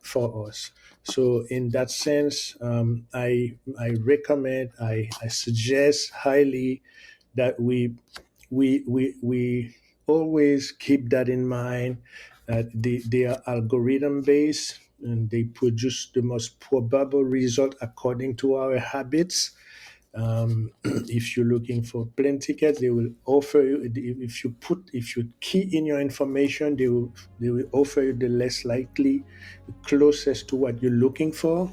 for us. So in that sense, I recommend, I suggest highly that we always keep that in mind, that they are algorithm based and they produce the most probable result according to our habits. If you're looking for plane tickets, they will offer you. If you key in your information, they will offer you the less likely, the closest to what you're looking for.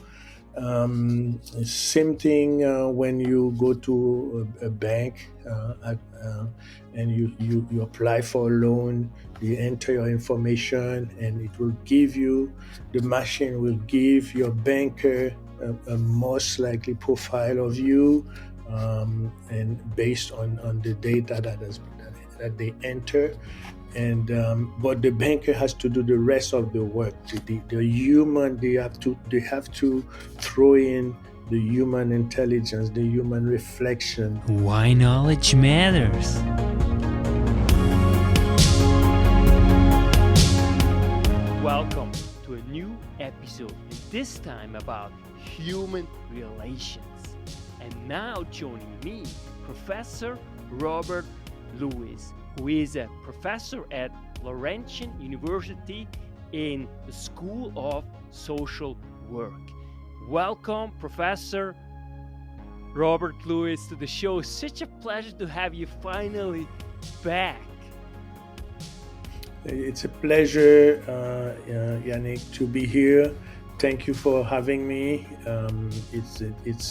Same thing when you go to a bank, and you apply for a loan. You enter your information, and it will give you, the machine will give your banker a most likely profile of you, and based on the data that they enter. And but the banker has to do the rest of the work. The human, they have to throw in the human intelligence, the human reflection. Why knowledge matters. Welcome to a new episode, and this time about human relations. And now joining me, Professor Robert Lewis, who is a professor at Laurentian University in the School of Social Work. Welcome, Professor Robert Lewis, to the show. Such a pleasure to have you finally back. It's a pleasure, Yannick, to be here. Thank you for having me. It's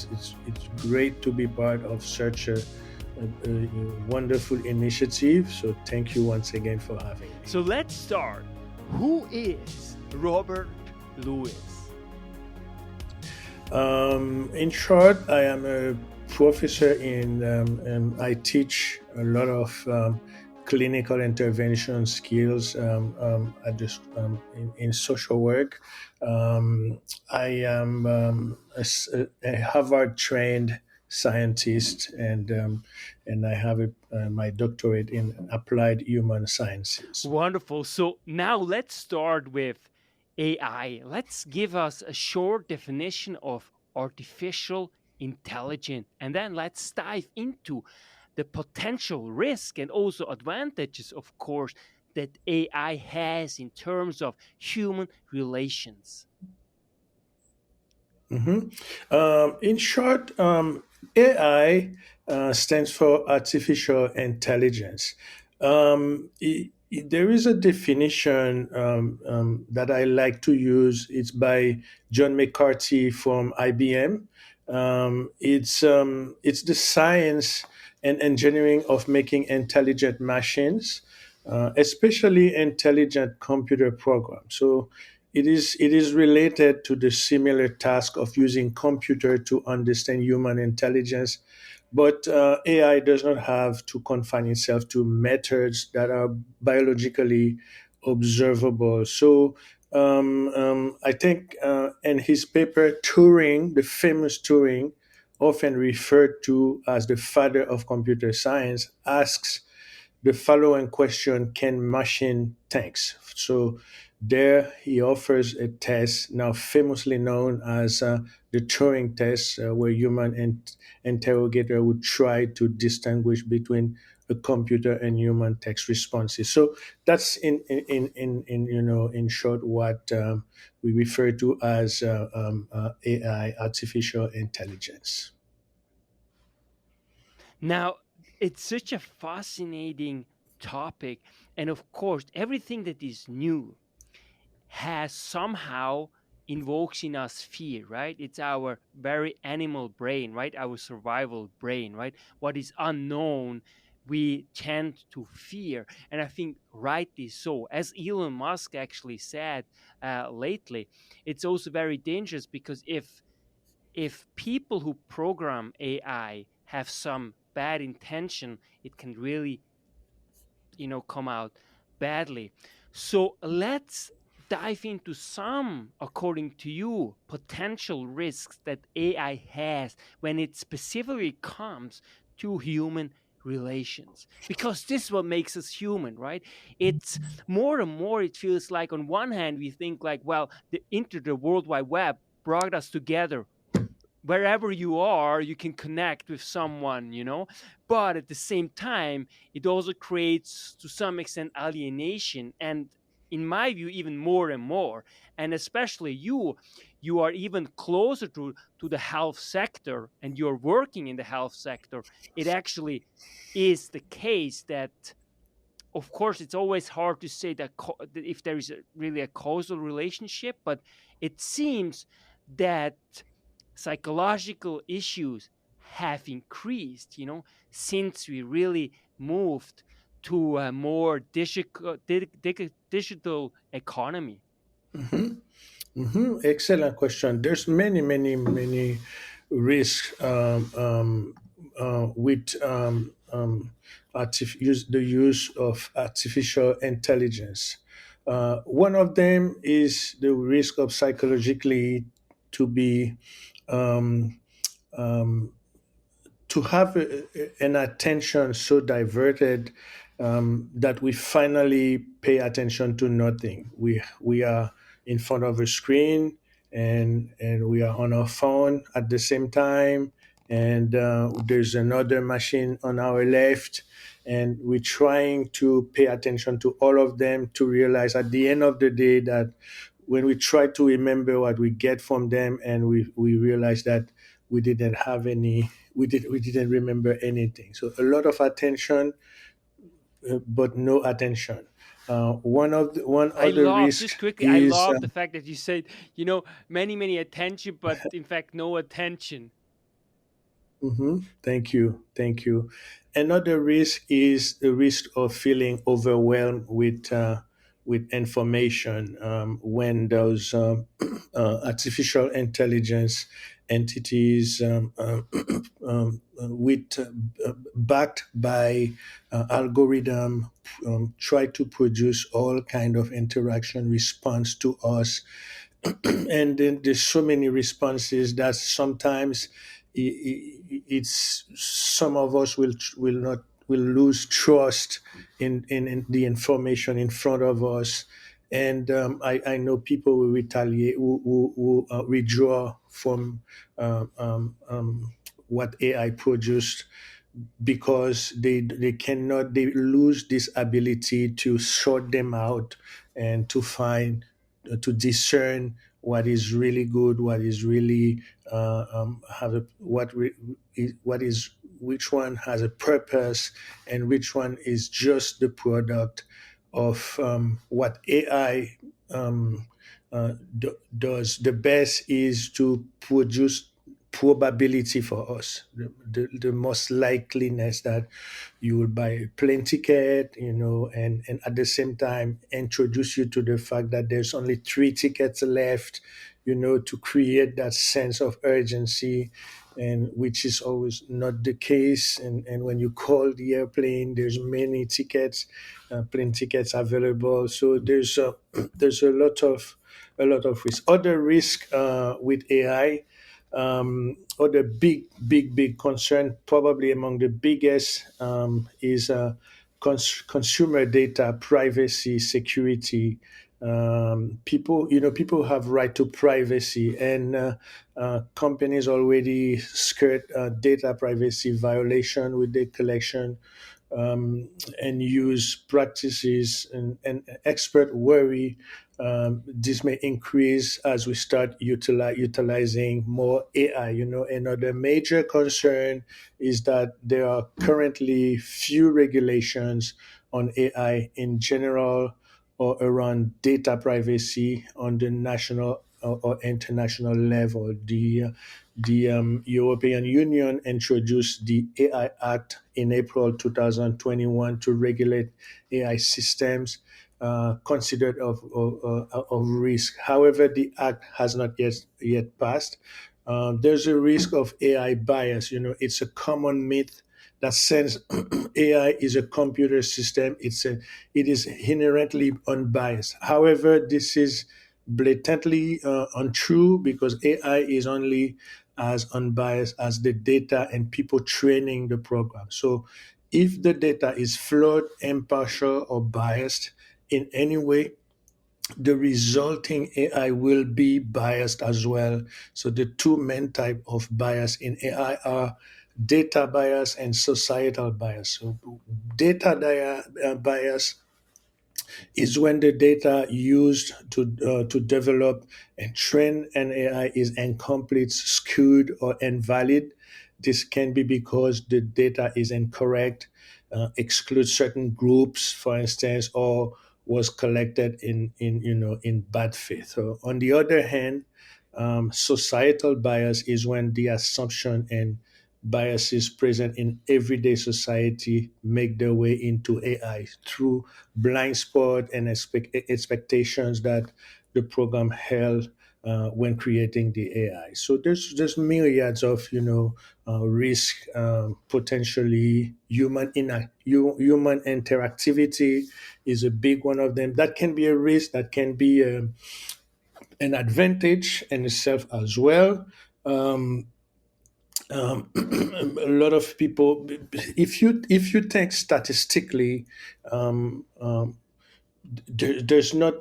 great to be part of such a wonderful initiative. So thank you once again for having me. So let's start. Who is Robert Lewis? In short, I am a professor and I teach a lot of clinical intervention skills in social work. I am a Harvard-trained scientist, and I have my doctorate in applied human sciences. Wonderful. So now let's start with AI. Let's give us a short definition of artificial intelligence, and then let's dive into the potential risk and also advantages, of course, that AI has in terms of human relations. In short, AI stands for artificial intelligence. There is a definition that I like to use. It's by John McCarthy from IBM. It's the science and engineering of making intelligent machines, especially intelligent computer programs. So it is related to the similar task of using computer to understand human intelligence, but AI does not have to confine itself to methods that are biologically observable. So I think in his paper, Turing, the famous Turing, often referred to as the father of computer science, asks the following question: can machine think? So there he offers a test now famously known as the Turing test, where interrogator would try to distinguish between a computer and human text responses. So that's in short what we refer to as AI, artificial intelligence. Now, it's such a fascinating topic, and of course, everything that is new has somehow invokes in us fear, right? It's our very animal brain, right? Our survival brain, right? What is unknown, we tend to fear. And I think rightly so. As Elon Musk actually said lately, it's also very dangerous because if people who program AI have some bad intention, it can really, come out badly. So let's dive into some, according to you, potential risks that AI has when it specifically comes to human relations, because this is what makes us human, right? It's more and more, it feels like on one hand we think like, well, the World Wide Web brought us together. Wherever you are, you can connect with someone, but at the same time it also creates to some extent alienation, and in my view even more and more. And especially you are even closer to the health sector, and you're working in the health sector. It actually is the case that, of course, it's always hard to say that if there is really a causal relationship, but it seems that psychological issues have increased, since we really moved to a more digital economy. Excellent question. There's many risks with the use of artificial intelligence. One of them is the risk of psychologically to be um, um, to have an attention so diverted that we finally pay attention to nothing. We are in front of a screen, and we are on our phone at the same time, and there's another machine on our left, and we're trying to pay attention to all of them to realize at the end of the day that when we try to remember what we get from them, and we realize that we didn't have any we didn't remember anything. So a lot of attention, but no attention. One I other love, risk just quickly, I is love the fact that you said, many attention, but in fact no attention. thank you. Another risk is the risk of feeling overwhelmed with information when those artificial intelligence entities with backed by algorithm try to produce all kind of interaction response to us, and then there's so many responses that sometimes it's some of us will lose trust in the information in front of us, and I know people will retaliate, who withdraw from what AI produced, because they lose this ability to sort them out and to find to discern what is really good, what is really have a, what is which one has a purpose, and which one is just the product of what AI does. The best is to produce probability for us, the most likeliness that you will buy a plane ticket, and at the same time introduce you to the fact that there's only three tickets left, to create that sense of urgency, and which is always not the case. And when you call the airplane, there's many tickets, plane tickets available. So there's a lot of risk. Other risk with AI, other big concern, probably among the biggest, is consumer data privacy, security. People have right to privacy, and companies already skirt data privacy violation with the collection and use practices, and expert worry this may increase as we start utilizing more AI. Another major concern is that there are currently few regulations on AI in general, or around data privacy on the national or international level. The European Union introduced the AI Act in April 2021 to regulate AI systems considered of risk. However, the act has not yet passed. There's a risk of AI bias. It's a common myth that since AI is a computer system, it is inherently unbiased. However, this is blatantly untrue, because AI is only as unbiased as the data and people training the program. So if the data is flawed, impartial, or biased in any way, the resulting AI will be biased as well. So the two main type of bias in AI are data bias and societal bias. So bias is when the data used to develop and train an AI is incomplete, skewed, or invalid. This can be because the data is incorrect, excludes certain groups, for instance, or was collected in bad faith. So on the other hand, societal bias is when the assumption and biases present in everyday society make their way into AI through blind spot and expectations that the program held when creating the AI. So there's myriads of risk, potentially human interactivity is a big one of them. That can be a risk. That can be an advantage in itself as well. Um, a lot of people, if you think statistically, there's not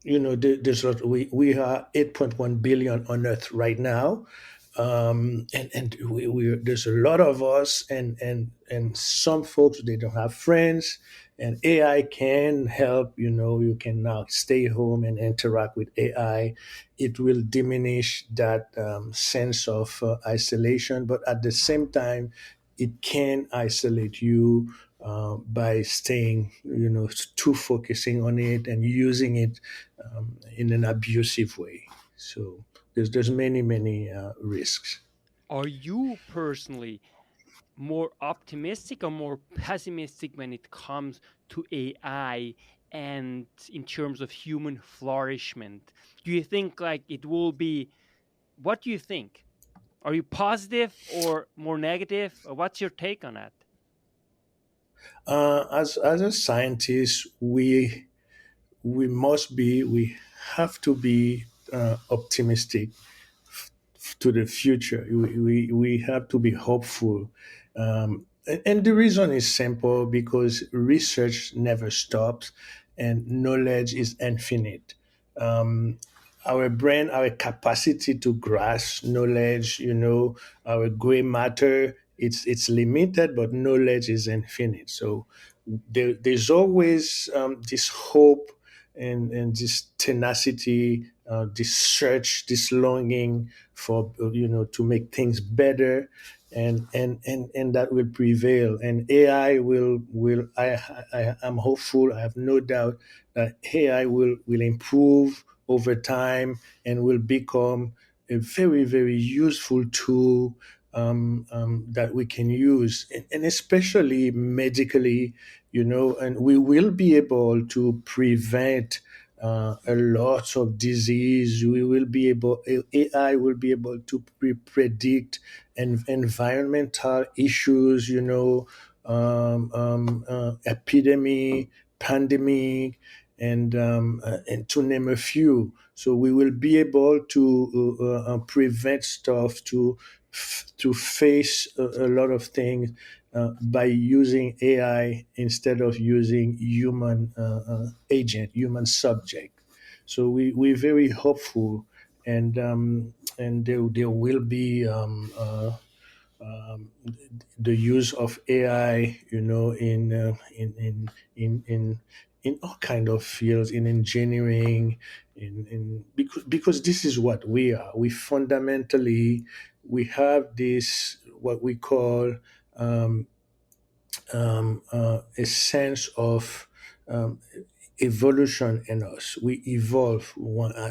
there's not, we are 8.1 billion on earth right now, and there's a lot of us, and some folks, they don't have friends, and AI can help. You can now stay home and interact with AI. It will diminish that sense of isolation, but at the same time it can isolate you by staying, too focusing on it and using it in an abusive way. So there's many risks. Are you personally more optimistic or more pessimistic when it comes to AI and in terms of human flourishment? Do you think like it will be, what do you think? Are you positive or more negative? Or what's your take on that? As a scientist, we have to be optimistic to the future. We have to be hopeful. And the reason is simple, because research never stops and knowledge is infinite. Our brain, our capacity to grasp knowledge, our gray matter, it's limited, but knowledge is infinite. So there's always this hope and this tenacity, this search, this longing for to make things better, and that will prevail. And AI will I'm hopeful. I have no doubt that AI will improve over time and will become a very useful tool that we can use, and especially medically, and we will be able to prevent a lot of disease. We will be able, AI will be able to predict environmental issues, epidemic, pandemic, and to name a few. So we will be able to prevent stuff, to face a lot of things by using AI instead of using human agent, human subject. So we're very hopeful, and there will be the use of AI, in all kind of fields, in engineering, because this is what we are. We fundamentally, we have this, what we call a sense of evolution in us. We evolve.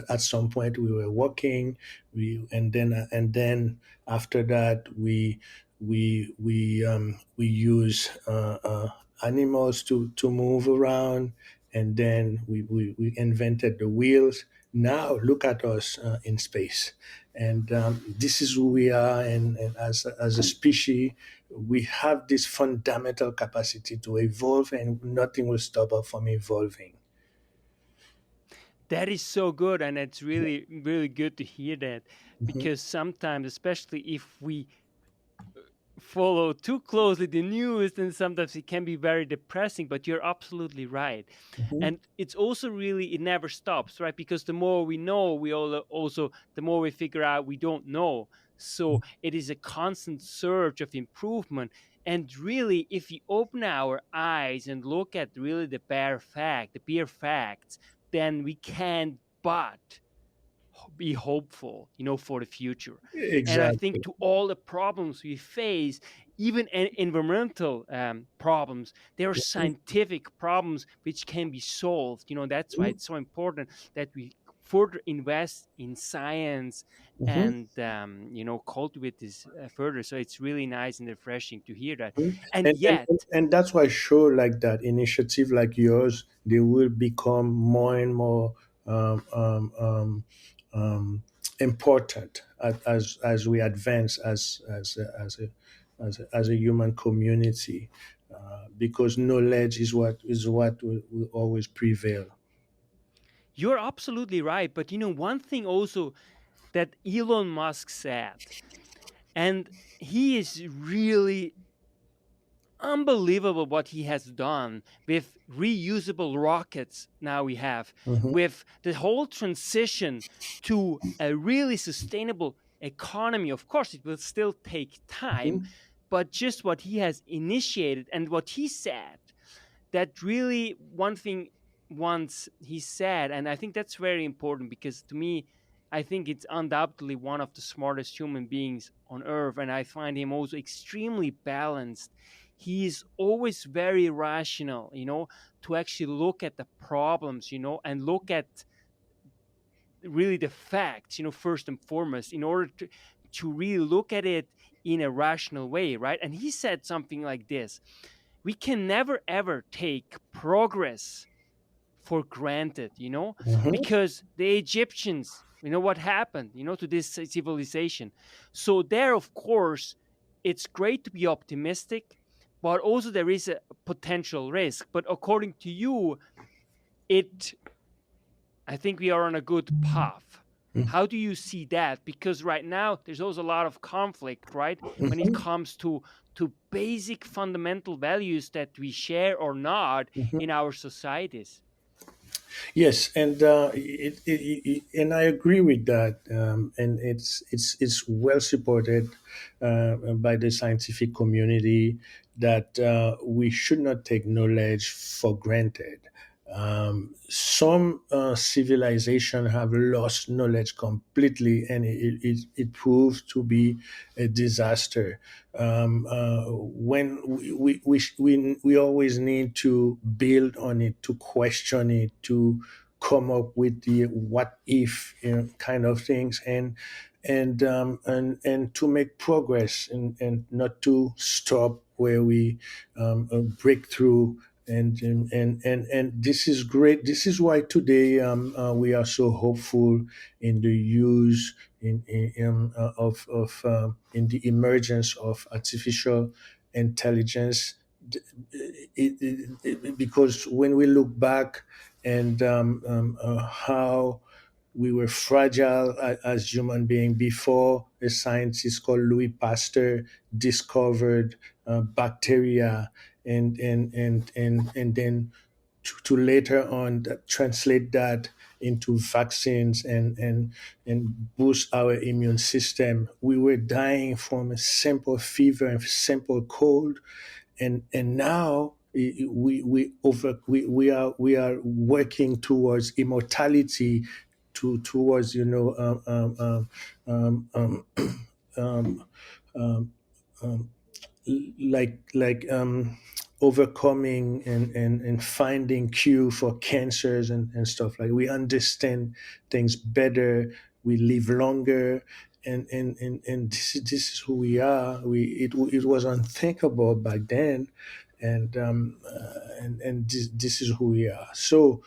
At some point we were walking, and then after that we use animals to move around, and then we invented the wheels. Now look at us in space, and this is who we are. And as a species, we have this fundamental capacity to evolve, and nothing will stop us from evolving. That is so good, and it's really good to hear that, because sometimes, especially if we follow too closely the news, then sometimes it can be very depressing. But you're absolutely right. Mhm. And it's also really, it never stops, right? Because the more we know, we all also, the more we figure out we don't know. So it is a constant surge of improvement. And really, if we open our eyes and look at really the bare facts, then we can't but be hopeful, for the future. And I think Exactly. to all the problems we face, even environmental problems, there are scientific problems which can be solved. That's why Mhm. it's so important that we further invest in science Mhm. and cultivate this further. So it's really nice and refreshing to hear that. Mhm. And And yet, and that's why show like that, initiative like yours, they will become more and more um, um, um, um, important as we advance as a human community, because knowledge is what will always prevail. you're absolutely right. But one thing also that Elon Musk said, and he is really unbelievable what he has done with reusable rockets. Now we have Hmm. with the whole transition to a really sustainable economy. Of course, it will still take time, Hmm. but just what he has initiated and what he said, that really one thing once he said, and I think that's very important because to me, I think it's undoubtedly one of the smartest human beings on earth, and I find him also extremely balanced. He is always very rational, to actually look at the problems, and look at really the facts, first and foremost, in order to really look at it in a rational way, right? And he said something like this: we can never ever take progress for granted, Hmm. because the Egyptians, what happened, to this civilization. So, there, of course, it's great to be optimistic, but also there is a potential risk. But according to you, it, I think we are on a good path. How do you see that? Because right now there's also a lot of conflict, right? When it comes to basic fundamental values that we share or not in our societies. Yes, and and I agree with that, and it's well supported by the scientific community that we should not take knowledge for granted. Some civilization have lost knowledge completely, and it proved to be a disaster. When we always need to build on it, to question it, to come up with the what if, kind of things, and to make progress, and not to stop where we break through. And this is great. This is why today we are so hopeful in the use in the emergence of artificial intelligence. Because when we look back, and how we were fragile as human beings before a scientist called Louis Pasteur discovered bacteria, and then to later on translate that into vaccines, and boost our immune system. We were dying from a simple fever and simple cold, and now we are working towards immortality, towards um, um, um, like overcoming and finding cure for cancers and stuff. Like, we understand things better, we live longer, and this is who we are. It was unthinkable back then, and this is who we are. So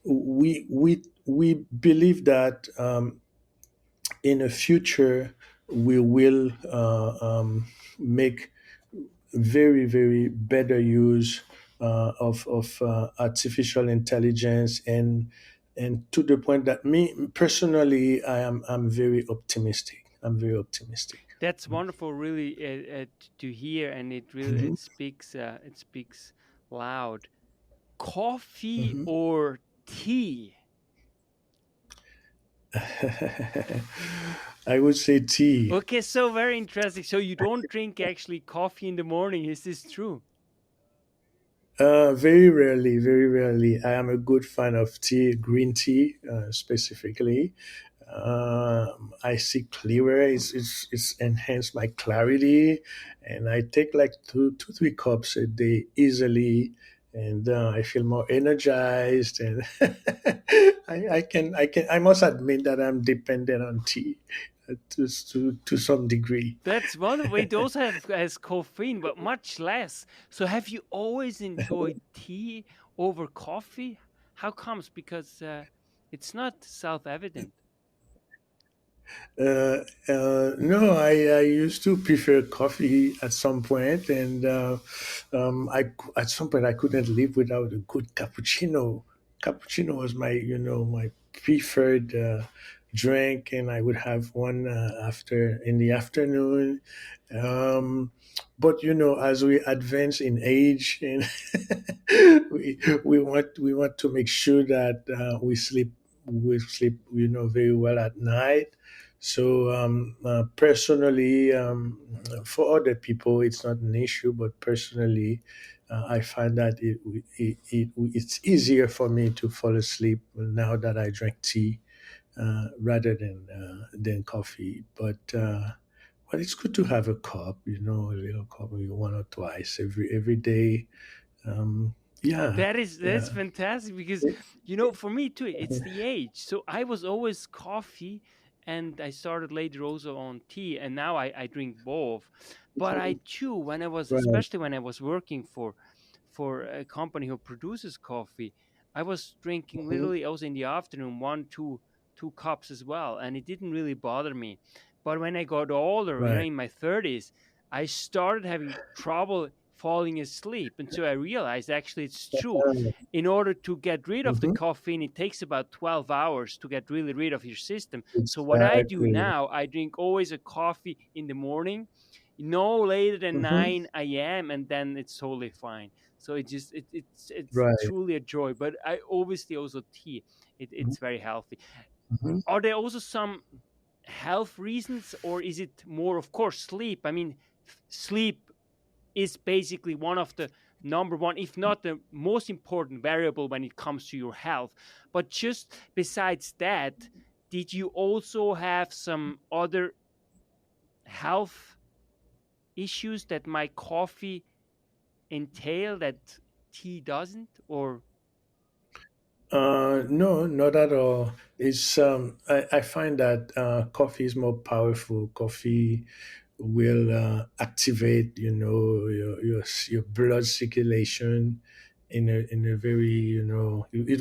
we believe that in the future we will make very better use of artificial intelligence, and to the point that me personally, I'm very optimistic. I'm very optimistic. That's wonderful, really, to hear, and it really Mhm. it speaks loud. Coffee Mhm. or tea? I would say tea. Okay, so very interesting. So you don't drink actually coffee in the morning? Is this true? Very rarely, very rarely. I am a good fan of tea, green tea specifically. I see clearer. It's enhanced my clarity, and I take like two, 3 cups a day easily, and I feel more energized. And I must admit that I'm dependent on tea to some degree. That's wonderful. It also has caffeine, but much less. So have you always enjoyed tea over coffee? How comes? Because it's not self-evident. No, I used to prefer coffee at some point, and at some point I couldn't live without a good cappuccino. Cappuccino was my preferred drink, and I would have one after in the afternoon. Um, but as we advance in age, and we want to make sure that we sleep very well at night. So personally, for other people, it's not an issue, but personally, I find that it's easier for me to fall asleep now that I drink tea rather than coffee. But it's good to have a cup, a little cup, maybe one or twice every day. Um, yeah, That's yeah. fantastic because for me too, it's the age. So I was always coffee, and I started later also on tea, and now I drink both. But I too, when I was Right. especially when I was working for a company who produces coffee, I was drinking Mhm. literally also in the afternoon one, two cups as well, and it didn't really bother me. But when I got older, Right. in my 30s, I started having trouble falling asleep. And so I realized actually it's true. In order to get rid of the Mhm. caffeine, it takes about 12 hours to get really rid of your system. So what I do Exactly. now, I drink always a coffee in the morning, no later than Mhm. 9 a.m., and then it's totally fine. So it's Right. truly a joy. But I obviously also tea. Mhm. It's very healthy. Mhm. Are there also some health reasons, or is it more, of course, sleep? I mean, sleep is basically one of the number one, if not the most important variable when it comes to your health. But just besides that, did you also have some other health issues that my coffee entail that tea doesn't? Or No, not at all. I find that coffee is more powerful. Coffee will activate, your blood circulation in a very, it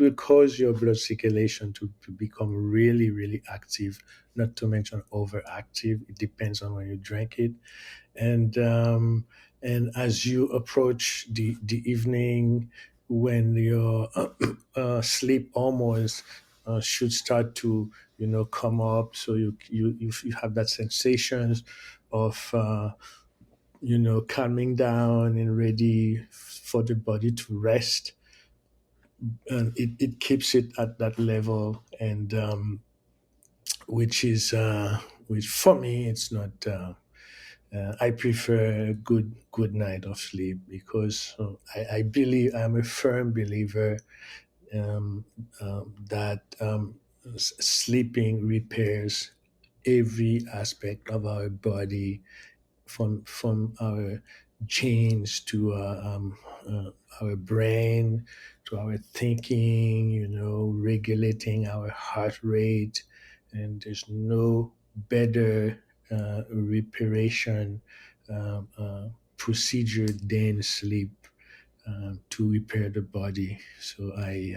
will cause your blood circulation to become really, really active, not to mention overactive. It depends on when you drink it. And as you approach the evening, when your sleep hormones should start to come up, so you have that sensations of calming down and ready for the body to rest, and it keeps it at that level, and which for me it's not. I prefer a good night of sleep because I believe I'm a firm believer um, that sleeping repairs every aspect of our body, from our genes to our brain, to our thinking, regulating our heart rate. And there's no better reparation procedure than sleep to repair the body. So I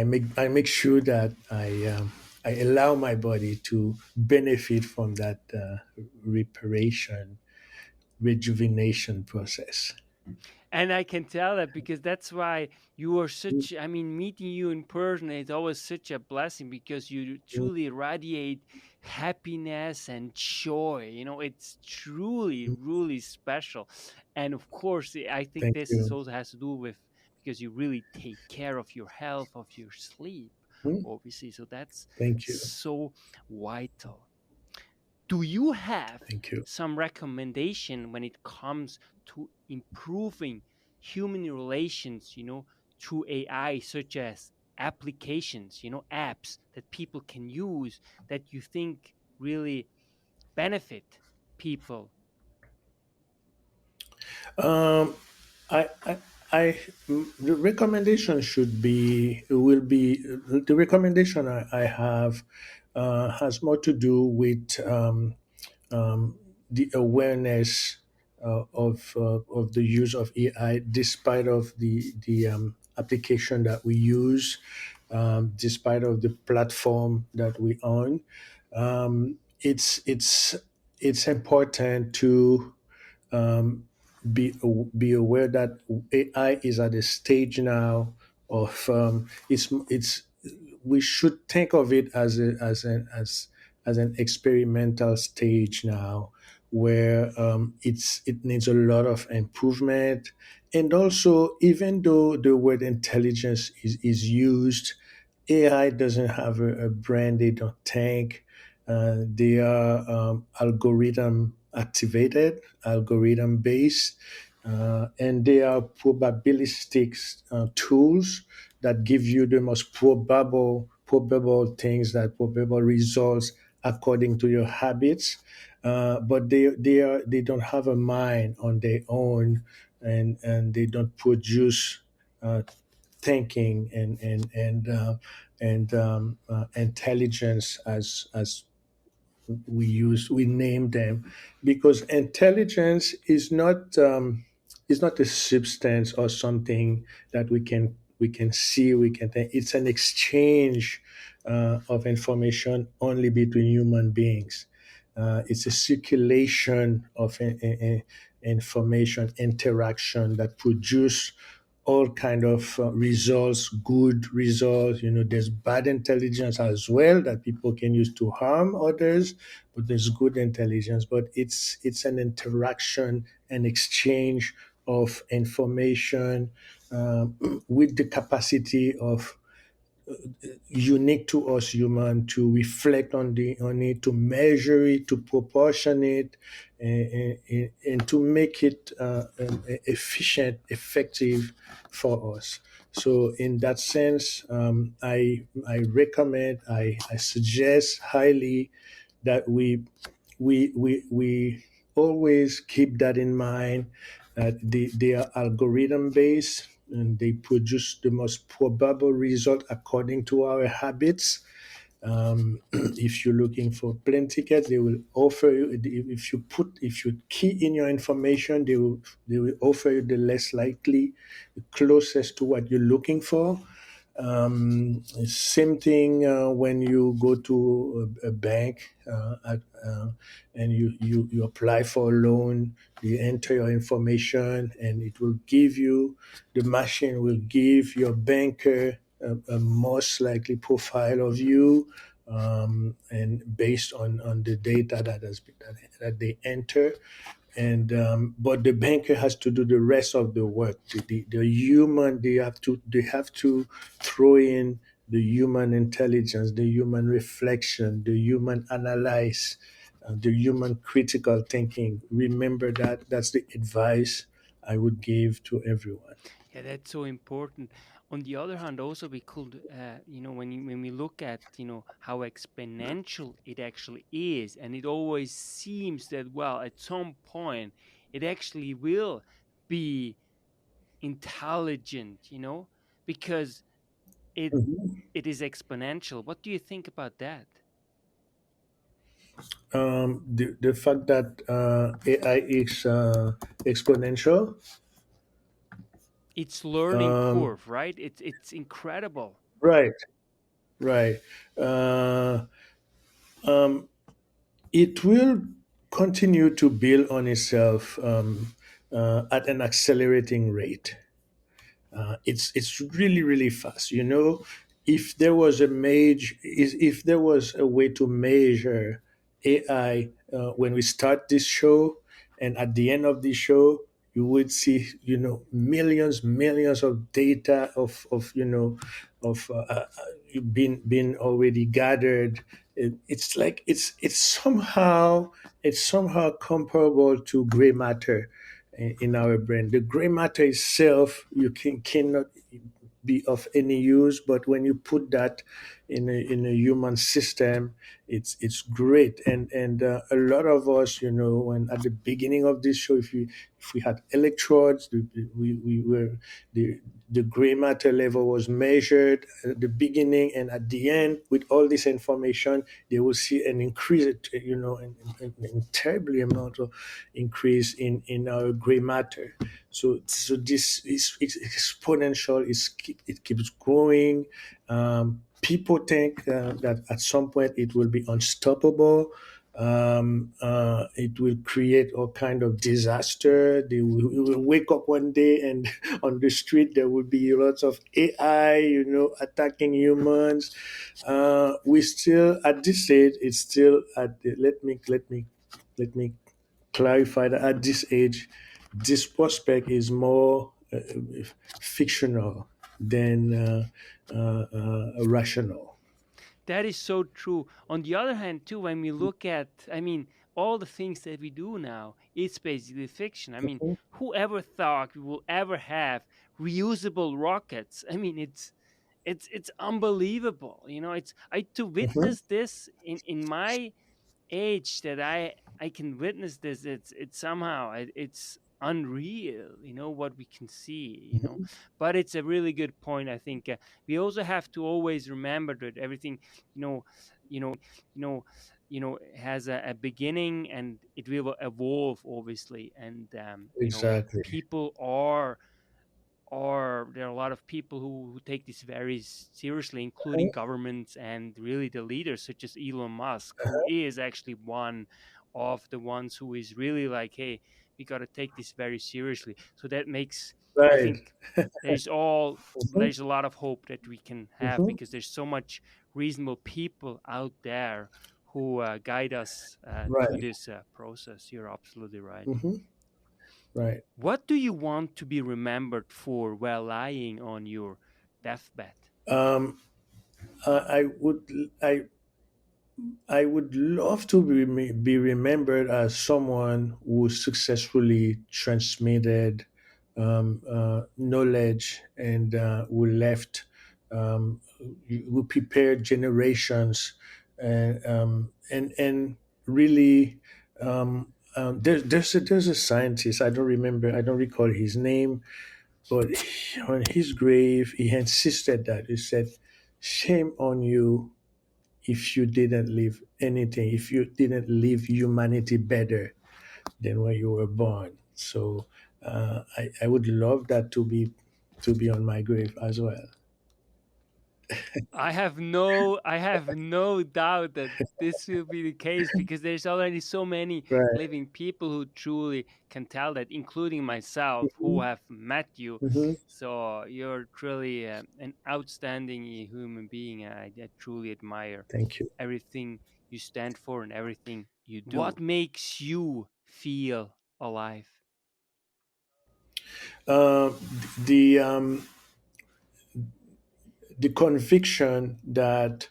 make sure that I allow my body to benefit from that reparation, rejuvenation process. And I can tell that because that's why you are such, I mean, meeting you in person is always such a blessing because you truly radiate happiness and joy. It's truly, really special. And of course, I think Thank this is you. also has to do with because you really take care of your health, of your sleep, Mm, obviously. So that's thank you. so vital. Do you have Thank you. some recommendation when it comes to improving human relations, through AI, such as applications, apps that people can use that you think really benefit people? Um, I, the recommendation should be will be the recommendation I have has more to do with the awareness of the use of AI, despite of the application that we use, despite of the platform that we own. It's important to um, be aware that AI is at a stage now of it's we should think of it as an experimental stage now where it needs a lot of improvement. And also, even though the word intelligence is used, AI doesn't have a brand. They don't think. They are algorithm activated, algorithm based, and they are probabilistic tools that give you the most probable things, that probable results according to your habits. But they don't have a mind on their own, and they don't produce thinking and intelligence as we name them, because intelligence is not a substance or something that we can see, we can think. It's an exchange of information only between human beings. It's a circulation of information interaction that produce all kind of results, good results. There's bad intelligence as well that people can use to harm others, but there's good intelligence. But it's an interaction, an exchange of information with the capacity of unique to us human to reflect on it, to measure it, to proportion it, and to make it efficient, effective for us. So in that sense, I recommend, I suggest highly that we always keep that in mind, that they are algorithm based and they produce the most probable result according to our habits. If you're looking for plane tickets, they will offer you. If you key in your information, they will offer you the less likely, the closest to what you're looking for. Same thing when you go to a bank and you apply for a loan. You enter your information, and it will give you, the machine will give your banker a most likely profile of you, and based on the data that they enter. And but the banker has to do the rest of the work. The human, they have to throw in the human intelligence, the human reflection, the human analyze, the human critical thinking. Remember that. That's the advice I would give to everyone. Yeah, that's so important. On the other hand, also we could, when we look at, how exponential it actually is, and it always seems that, well, at some point, it actually will be intelligent, because it Mhm. it is exponential. What do you think about that? The fact that AI is exponential. It's learning Um, curve, right? It's incredible. right, right. Uh, it will continue to build on itself, at an accelerating rate. It's really really fast. If there was if there was a way to measure AI when we start this show and at the end of the show, you would see millions of data of been already gathered. It's like it's somehow comparable to gray matter in our brain. The gray matter itself, cannot be of any use, but when you put that in a human system, it's great. And a lot of us, when at the beginning of this show, if we had electrodes, we were the gray matter level was measured at the beginning and at the end. With all this information, they will see an increase, in terribly amount of increase in our gray matter. So this is it's exponential. It keeps growing. People think that at some point it will be unstoppable. It will create all kind of disaster. We will wake up one day and on the street there will be lots of AI, attacking humans. We still at this stage. It's still at the, let me clarify that at this age, this prospect is more fictional than rational. That is so true. On the other hand, too, when we look at, I mean, all the things that we do now, it's basically fiction. I mean, Mhm, whoever thought we will ever have reusable rockets? I mean, it's unbelievable. It's I to mhm, witness this in my age that I can witness this. It's somehow it's unreal, what we can see, mhm. but it's a really good point. I think we also have to always remember that everything, you know you know has a beginning, and it will evolve, obviously. And Exactly. people are or there are a lot of people who take this very seriously, including governments and really the leaders, such as Elon Musk, who is actually one of the ones who is really like, hey, we got to take this very seriously. So that makes, I Right. think, Mhm, there's a lot of hope that we can have, mhm. because there's so much reasonable people out there who guide us through Right. this process. You're absolutely right. Mhm. Right. What do you want to be remembered for while lying on your deathbed? Um, I would I I would love to be remembered as someone who successfully transmitted knowledge and who left, who prepared generations, and really. There's a scientist. I don't recall his name, but on his grave he insisted that he said, "Shame on you if you didn't leave anything, if you didn't leave humanity better than when you were born." So I would love that to be on my grave as well. I have no doubt that this will be the case, because there's already so many Right. living people who truly can tell that, including myself, who Hmm. have met you. Hmm. So you're truly an outstanding human being. I truly admire Thank you. everything you stand for and everything you do. What makes you feel alive? Uh, the conviction that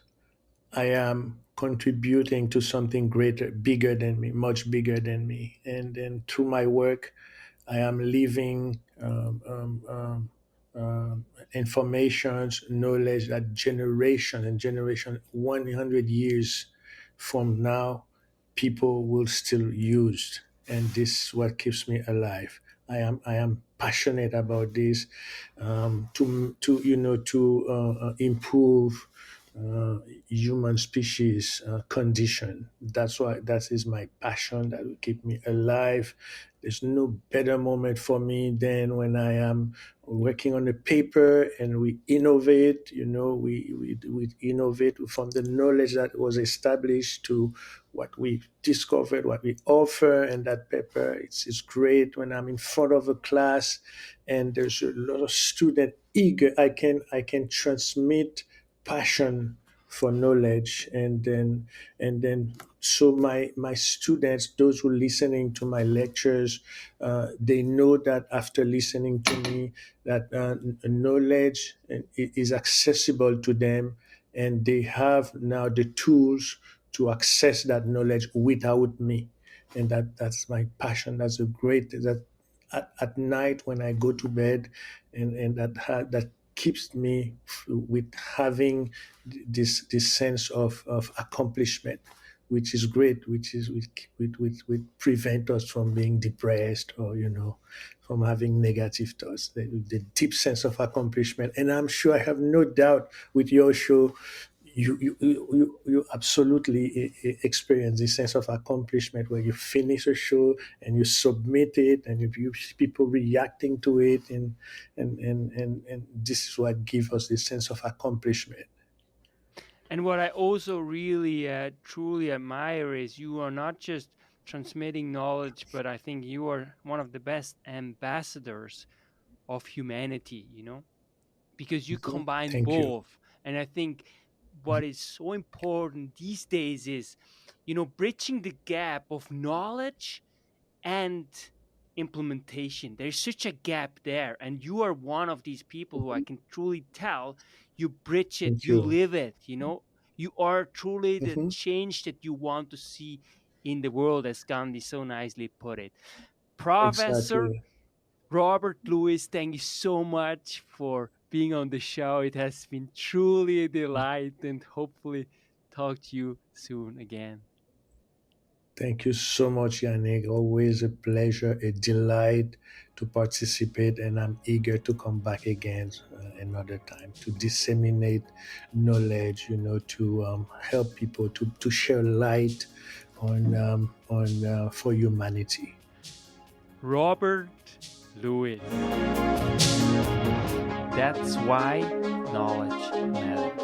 I am contributing to something greater, bigger than me, much bigger than me, and then through my work, I am leaving informations, knowledge that generation and generation, 100 years from now, people will still use, and this is what keeps me alive. I am passionate about this, to improve human species condition. That is my passion that will keep me alive. there's no better moment for me than when I am working on a paper and we innovate. We innovate from the knowledge that was established to what we discovered, what we offer in that paper. It's great when I'm in front of a class and there's a lot of student eager. I can transmit passion for knowledge, and then so my students, those who are listening to my lectures, they know that after listening to me, that knowledge is accessible to them, and they have now the tools to access that knowledge without me. And that's my passion. That's a great that at night when I go to bed, and that keeps me with having this sense of accomplishment, which is great, which is which prevent us from being depressed, or from having negative thoughts. The deep sense of accomplishment, and I'm sure, I have no doubt, with your show, you absolutely experience this sense of accomplishment where you finish a show and you submit it, and you people reacting to it, and this is what gives us this sense of accomplishment. And what I also really truly admire is you are not just transmitting knowledge, but I think you are one of the best ambassadors of humanity, because you combine Thank you. both. And I think what is so important these days is, bridging the gap of knowledge and implementation. There's such a gap there, and you are one of these people who I can truly tell you bridge it, Thank you you. live it. You are truly the Hmm. change that you want to see in the world, as Gandhi so nicely put it. Professor Exactly. Robert Lewis, thank you so much for being on the show. It has been truly a delight, and hopefully talk to you soon again. Thank you so much, Yannick. Always a pleasure, a delight to participate, and I'm eager to come back again another time to disseminate knowledge, to help people to share light on for humanity. Robert Lewis. That's why knowledge matters.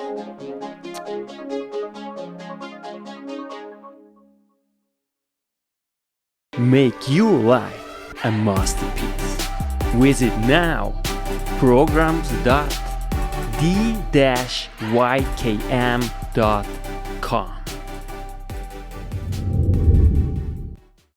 Make your life a masterpiece. Visit now programs.d-ykm.com.